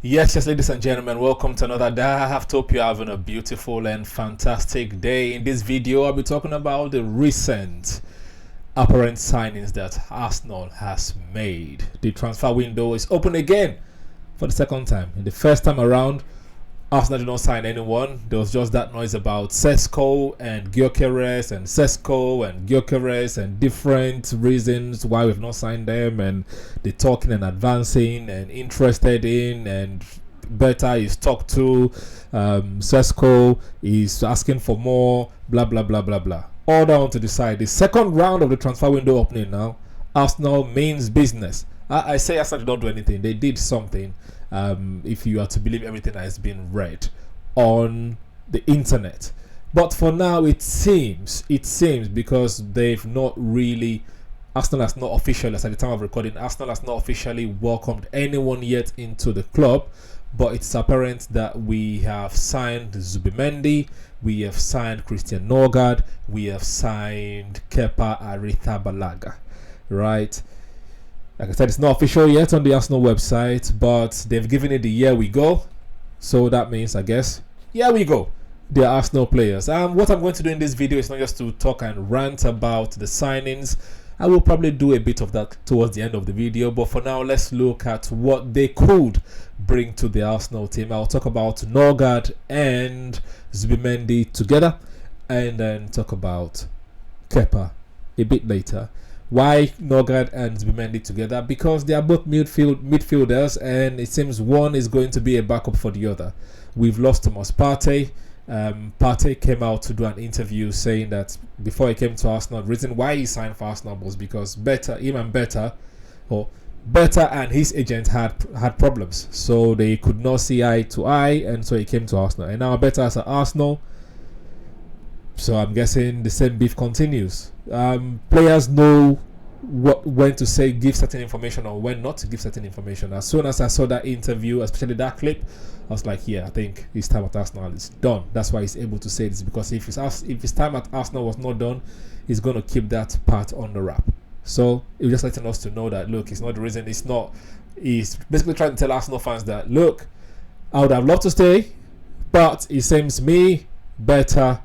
Yes, ladies and gentlemen, welcome to another Daaaft. Hope you're having a beautiful and fantastic day. In this video, I'll be talking about the recent apparent signings that Arsenal has made. The transfer window is open again for the second time. In the first time around, Arsenal did not sign anyone. There was just that noise about Sesko and Gyokeres and Sesko and Gyokeres and different reasons why we've not signed them, and they're talking and advancing and interested in, and better is talked to. Sesko is asking for more, blah blah blah blah blah. All down to the side. The second round of the transfer window opening now. Arsenal means business. I say Arsenal did not do anything. They did something. If you are to believe everything that has been read on the internet. But for now, it seems because they've not really, Arsenal has not officially, as at the time of recording, Arsenal has not officially welcomed anyone yet into the club. But it's apparent that we have signed Zubimendi, we have signed Christian Norgaard, we have signed Kepa Arizzabalaga, right? Like I said, it's not official yet on the Arsenal website, but they've given it the "here we go." So that means, I guess, here we go. They're Arsenal players. What I'm going to do in this video is not just to talk and rant about the signings. I will probably do a bit of that towards the end of the video. But for now, let's look at what they could bring to the Arsenal team. I'll talk about Norgaard and Zubimendi together, and then talk about Kepa a bit later. Why Norgaard and Zubimendi together? Because they are both midfielders, and it seems one is going to be a backup for the other. We've lost Thomas Partey. Partey came out to do an interview saying that before he came to Arsenal, the reason why he signed for Arsenal was because Better and his agent had problems, so they could not see eye to eye, and so he came to Arsenal. And now Better is at Arsenal, so I'm guessing the same beef continues. Players know when to say give certain information or when not to give certain information. As soon as I saw that interview, especially that clip, I was like, yeah, I think his time at Arsenal is done. That's why he's able to say this, because if his time at Arsenal was not done, he's going to keep that part on the wrap. So he's just letting us to know that, look, it's not the reason. He's basically trying to tell Arsenal fans that, look, I would have loved to stay, but it seems me, Better,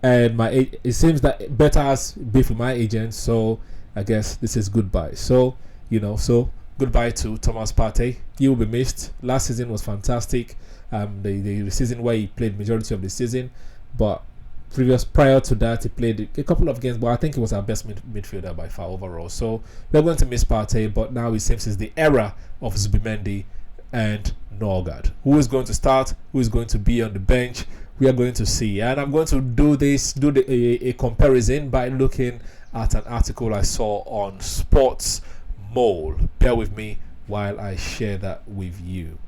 and it seems that Better has beef with my agent, so I guess this is goodbye. So goodbye to Thomas Partey. He will be missed. Last season was fantastic. The season where he played majority of the season, but prior to that he played a couple of games, but I think he was our best midfielder by far overall. So we're going to miss Partey, but now it seems it's the era of Zubimendi and Norgaard. Who is going to start? Who is going to be on the bench? We are going to see, and I'm going to do a comparison by looking at an article I saw on Sports Mole. Bear with me while I share that with you.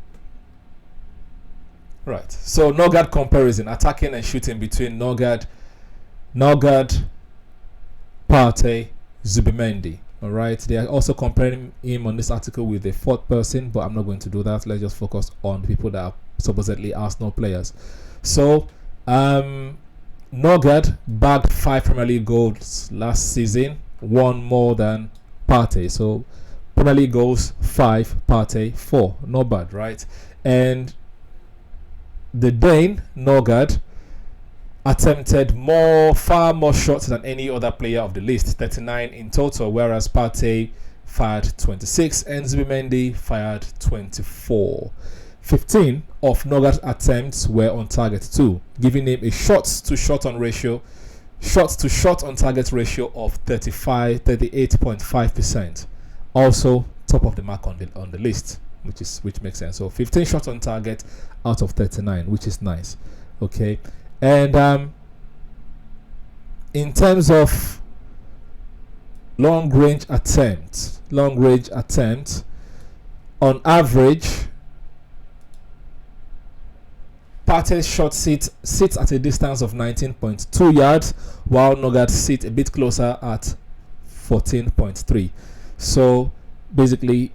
Right, so Norgaard comparison, attacking and shooting between Norgaard, Partey, Zubimendi. All right, they are also comparing him on this article with a fourth person, but I'm not going to do that. Let's just focus on the people that are supposedly Arsenal players. So, Norgaard bagged 5 Premier League goals last season, one more than Partey. So, Premier League goals 5, Partey 4. Not bad, right? And the Dane, Norgaard, attempted far more shots than any other player of the list, 39 in total, whereas Partey fired 26 and Zubimendi fired 24. 15 of Norgaard's attempts were on target too, giving him a shots to shot on target ratio of 38.5%. Also top of the mark on the list, which makes sense. So 15 shots on target out of 39, which is nice. Okay, and in terms of long range attempts, on average, Partey's shot sits at a distance of 19.2 yards, while Norgaard sits a bit closer at 14.3. So basically,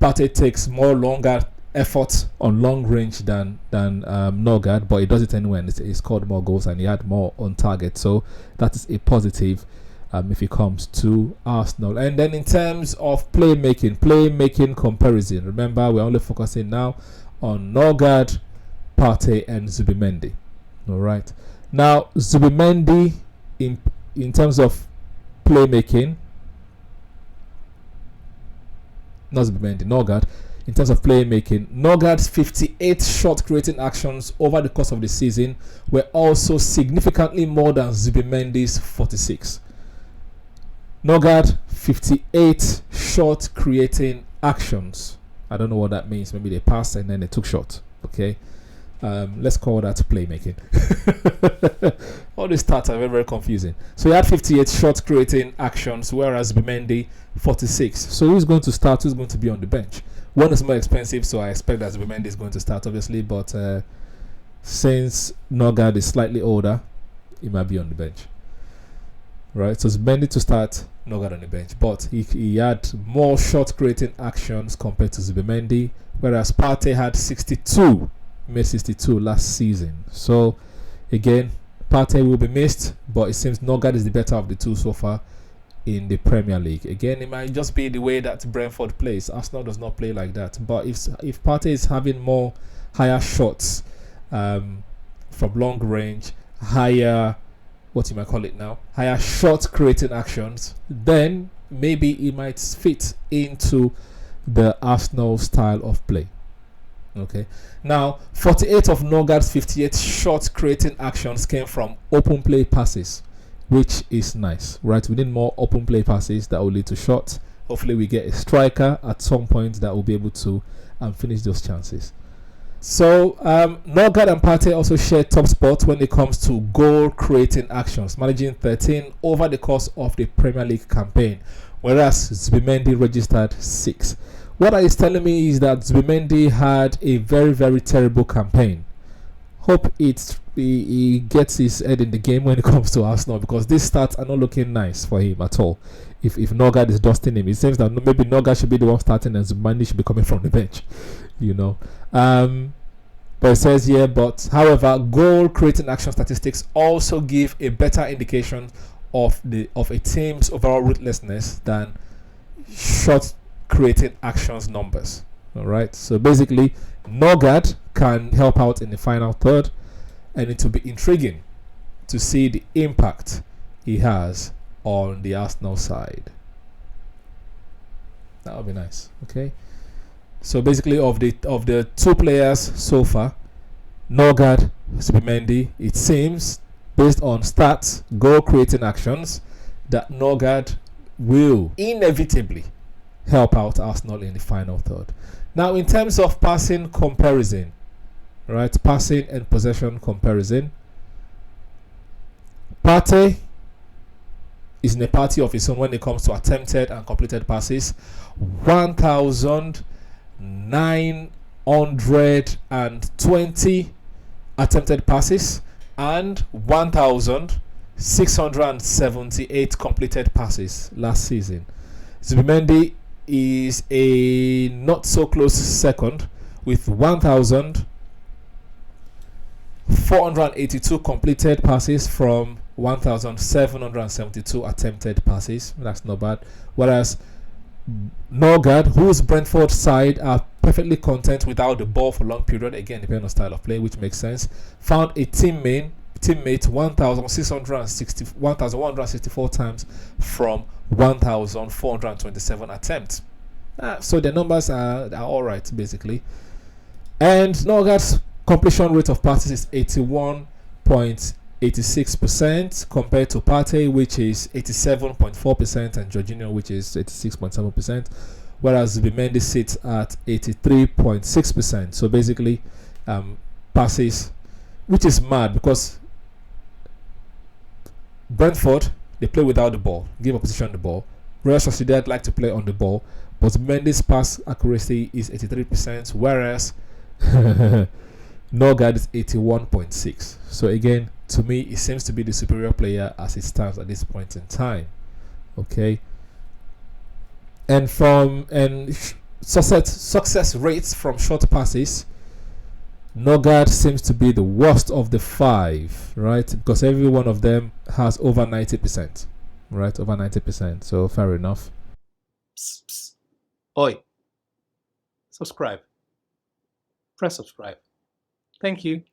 Partey takes more longer effort on long range than Norgaard, but he does it anyway, and he scored more goals and he had more on target. So that is a positive if it comes to Arsenal. And then in terms of playmaking comparison, remember we're only focusing now on Norgaard, Partey, and Zubimendi. All right. Now, Zubimendi, in terms of playmaking, not Zubimendi, Norgaard. In terms of playmaking, Norgaard's 58 shot creating actions over the course of the season were also significantly more than Zubimendi's 46. Norgaard, 58 shot creating actions. I don't know what that means. Maybe they passed and then they took shot. Okay. Let's call that playmaking. All these stats are very, very confusing. So he had 58 shot creating actions, whereas Zubimendi 46. So who's going to start? Who's going to be on the bench? One is more expensive, so I expect that Zubimendi is going to start, obviously. But since Norgaard is slightly older, he might be on the bench. Right? So Zubimendi to start, Norgaard on the bench. But he had more shot creating actions compared to Zubimendi, whereas Partey had 62. Made 62 last season. So again, Partey will be missed, but it seems Norgaard is the better of the two so far in the Premier League. Again, it might just be the way that Brentford plays. Arsenal does not play like that. But if Partey is having more higher shots from long range, higher, what you might call it now, higher shot creating actions, then maybe he might fit into the Arsenal style of play. Okay. Now, 48 of Norgaard's 58 shot creating actions came from open play passes, which is nice, right? We need more open play passes that will lead to shots. Hopefully, we get a striker at some point that will be able to finish those chances. So, Norgaard and Partey also share top spot when it comes to goal creating actions, managing 13 over the course of the Premier League campaign, whereas Zubimendi registered 6. What he's telling me is that Zubimendi had a very, very terrible campaign. Hope he gets his head in the game when it comes to Arsenal, because these stats are not looking nice for him at all. If Norgaard is dusting him, it seems that maybe Norgaard should be the one starting and Zubimendi should be coming from the bench. You know. But it says here, however, goal creating action statistics also give a better indication of a team's overall ruthlessness than shot creating actions numbers. All right, so basically Norgaard can help out in the final third, and it will be intriguing to see the impact he has on the Arsenal side. That would be nice. Okay, so basically of the two players so far, Norgaard, Zubimendi, it seems based on stats, goal creating actions, that Norgaard will inevitably help out Arsenal in the final third. Now, in terms of passing comparison, right, passing and possession comparison, Partey is in a party of his own when it comes to attempted and completed passes. 1,920 attempted passes and 1,678 completed passes last season. Zubimendi is a not so close second with 1,482 completed passes from 1,772 attempted passes. That's not bad. Whereas Norgaard, whose Brentford side are perfectly content without the ball for long period, again depending on style of play, which makes sense, found a teammate 1,164 times from 1,427 attempts. So the numbers are all right, basically. And Norgaard's completion rate of passes is 81.86% compared to Partey, which is 87.4%, and Jorginho, which is 86.7%, whereas Zubimendi sits at 83.6%. So basically, passes, which is mad because Brentford, they play without the ball, give opposition the ball. Real Sociedad like to play on the ball, but Mendy's pass accuracy is 83%, whereas Norgaard is 81.6%. So again, to me, it seems to be the superior player as it stands at this point in time. Okay. And success rates from short passes, Norgaard seems to be the worst of the 5, right? Because every one of them has over 90%, right? Over 90%. So fair enough. Psst, psst. Oi, subscribe. press subscribe. Thank you.